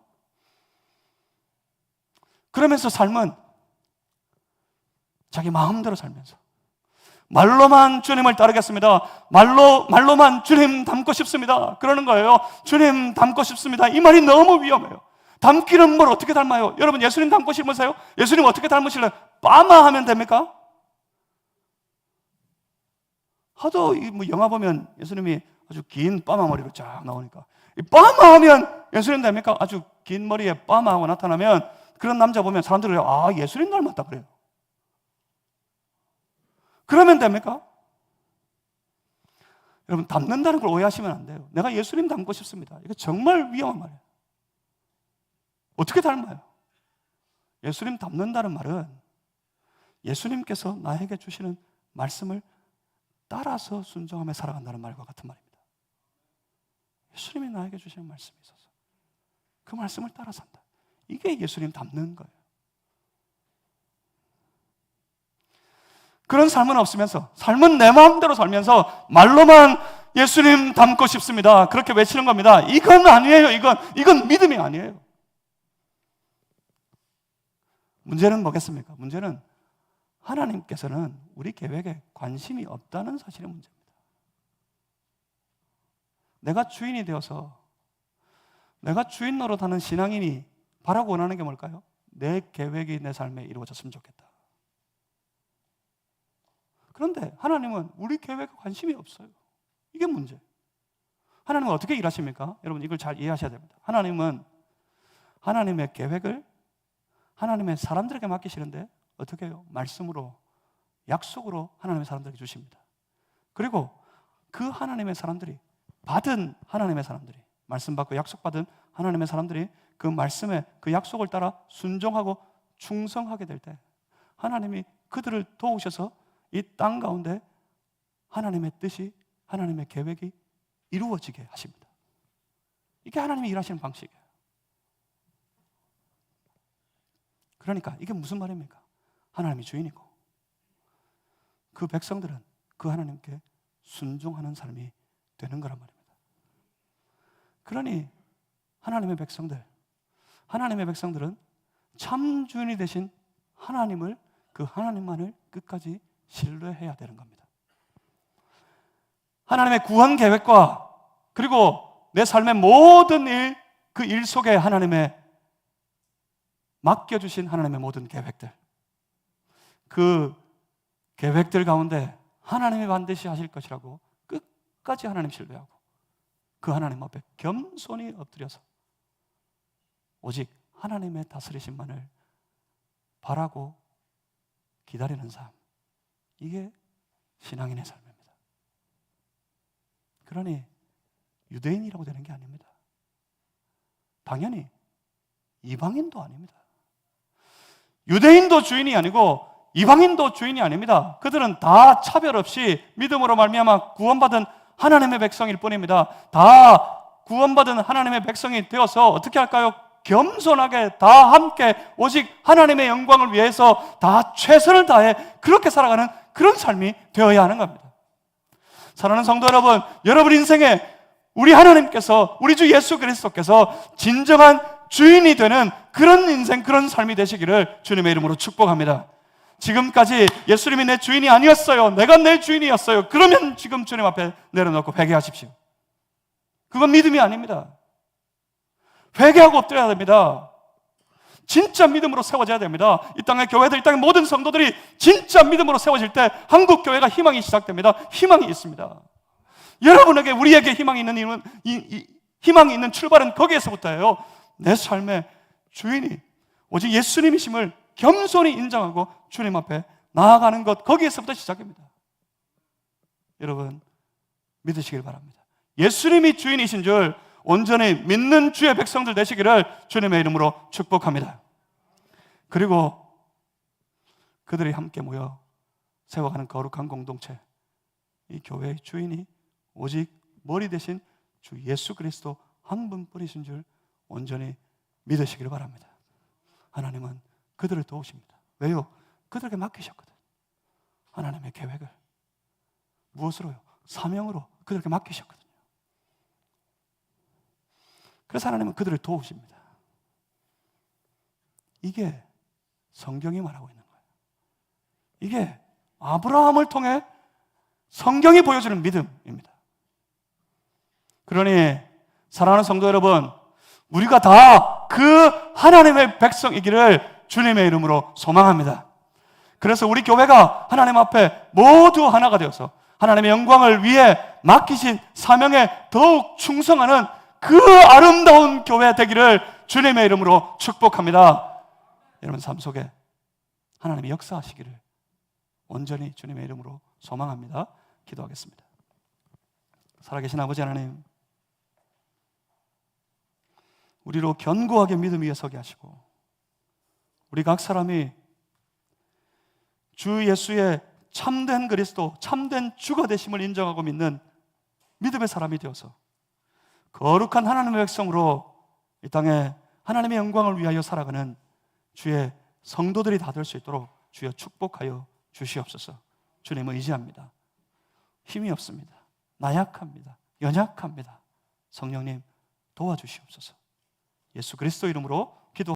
그러면서 삶은 자기 마음대로 살면서 말로만 주님을 따르겠습니다. 말로만 주님 닮고 싶습니다. 그러는 거예요. 주님 닮고 싶습니다. 이 말이 너무 위험해요. 닮기는 뭘 어떻게 닮아요? 여러분, 예수님 닮고 싶으세요? 예수님 어떻게 닮으실래요? 빠마하면 됩니까? 하도 뭐 영화 보면 예수님이 아주 긴 빠마 머리로 쫙 나오니까, 이 빠마하면 예수님 됩니까? 아주 긴 머리에 빠마하고 나타나면 그런 남자 보면 사람들이 아, 예수님 닮았다 그래요. 그러면 됩니까? 여러분, 닮는다는 걸 오해하시면 안 돼요. 내가 예수님 닮고 싶습니다. 이거 정말 위험한 말이에요. 어떻게 닮아요? 예수님 닮는다는 말은 예수님께서 나에게 주시는 말씀을 따라서 순종하며 살아간다는 말과 같은 말입니다. 예수님이 나에게 주시는 말씀이 있어서 그 말씀을 따라 산다. 이게 예수님 닮는 거예요. 그런 삶은 없으면서, 삶은 내 마음대로 살면서 말로만 예수님 닮고 싶습니다, 그렇게 외치는 겁니다. 이건 아니에요. 이건 믿음이 아니에요. 문제는 뭐겠습니까? 문제는 하나님께서는 우리 계획에 관심이 없다는 사실이 문제입니다. 내가 주인이 되어서 내가 주인 노릇하는 신앙인이 바라고 원하는 게 뭘까요? 내 계획이 내 삶에 이루어졌으면 좋겠다. 그런데 하나님은 우리 계획에 관심이 없어요. 이게 문제. 하나님은 어떻게 일하십니까? 여러분, 이걸 잘 이해하셔야 됩니다. 하나님은 하나님의 계획을 하나님의 사람들에게 맡기시는데 어떻게 해요? 말씀으로, 약속으로 하나님의 사람들에게 주십니다. 그리고 그 하나님의 사람들이, 받은 하나님의 사람들이, 말씀 받고 약속 받은 하나님의 사람들이 그 말씀에, 그 약속을 따라 순종하고 충성하게 될 때 하나님이 그들을 도우셔서 이 땅 가운데 하나님의 뜻이, 하나님의 계획이 이루어지게 하십니다. 이게 하나님이 일하시는 방식이에요. 그러니까 이게 무슨 말입니까? 하나님이 주인이고 그 백성들은 그 하나님께 순종하는 삶이 되는 거란 말입니다. 그러니 하나님의 백성들은 참 주인이 되신 하나님을, 그 하나님만을 끝까지 신뢰해야 되는 겁니다. 하나님의 구원 계획과 그리고 내 삶의 모든 일, 그 일 속에 하나님의 맡겨주신 하나님의 모든 계획들, 그 계획들 가운데 하나님이 반드시 하실 것이라고 끝까지 하나님 신뢰하고 그 하나님 앞에 겸손히 엎드려서 오직 하나님의 다스리심만을 바라고 기다리는 삶, 이게 신앙인의 삶입니다. 그러니 유대인이라고 되는 게 아닙니다. 당연히 이방인도 아닙니다. 유대인도 주인이 아니고 이방인도 주인이 아닙니다. 그들은 다 차별 없이 믿음으로 말미암아 구원받은 하나님의 백성일 뿐입니다. 다 구원받은 하나님의 백성이 되어서 어떻게 할까요? 겸손하게 다 함께 오직 하나님의 영광을 위해서 다 최선을 다해 그렇게 살아가는 그런 삶이 되어야 하는 겁니다. 사랑하는 성도 여러분, 여러분 인생에 우리 하나님께서, 우리 주 예수 그리스도께서 진정한 주인이 되는 그런 인생, 그런 삶이 되시기를 주님의 이름으로 축복합니다. 지금까지 예수님이 내 주인이 아니었어요, 내가 내 주인이었어요, 그러면 지금 주님 앞에 내려놓고 회개하십시오. 그건 믿음이 아닙니다. 회개하고 엎드려야 됩니다. 진짜 믿음으로 세워져야 됩니다. 이 땅의 교회들, 이 땅의 모든 성도들이 진짜 믿음으로 세워질 때 한국 교회가 희망이 시작됩니다. 희망이 있습니다. 여러분에게, 우리에게 희망이 있는 이유는, 희망이 있는 출발은 거기에서부터예요. 내 삶의 주인이 오직 예수님이심을 겸손히 인정하고 주님 앞에 나아가는 것, 거기에서부터 시작입니다. 여러분 믿으시길 바랍니다. 예수님이 주인이신 줄 온전히 믿는 주의 백성들 되시기를 주님의 이름으로 축복합니다. 그리고 그들이 함께 모여 세워가는 거룩한 공동체, 이 교회의 주인이 오직 머리 대신 주 예수 그리스도 한 분뿐이신 줄 온전히 믿으시길 바랍니다. 하나님은 그들을 도우십니다. 왜요? 그들에게 맡기셨거든. 하나님의 계획을 무엇으로요? 사명으로 그들에게 맡기셨거든요. 그래서 하나님은 그들을 도우십니다. 이게 성경이 말하고 있는 거예요. 이게 아브라함을 통해 성경이 보여주는 믿음입니다. 그러니 사랑하는 성도 여러분, 우리가 다 그 하나님의 백성이기를 주님의 이름으로 소망합니다. 그래서 우리 교회가 하나님 앞에 모두 하나가 되어서 하나님의 영광을 위해 맡기신 사명에 더욱 충성하는 그 아름다운 교회 되기를 주님의 이름으로 축복합니다. 여러분 삶 속에 하나님이 역사하시기를 온전히 주님의 이름으로 소망합니다. 기도하겠습니다. 살아계신 아버지 하나님, 우리로 견고하게 믿음 위에 서게 하시고 우리 각 사람이 주 예수의 참된 그리스도, 참된 주가 되심을 인정하고 믿는 믿음의 사람이 되어서 거룩한 하나님의 백성으로 이 땅에 하나님의 영광을 위하여 살아가는 주의 성도들이 다 될 수 있도록 주여 축복하여 주시옵소서. 주님을 의지합니다. 힘이 없습니다. 나약합니다. 연약합니다. 성령님 도와주시옵소서. 예수 그리스도 이름으로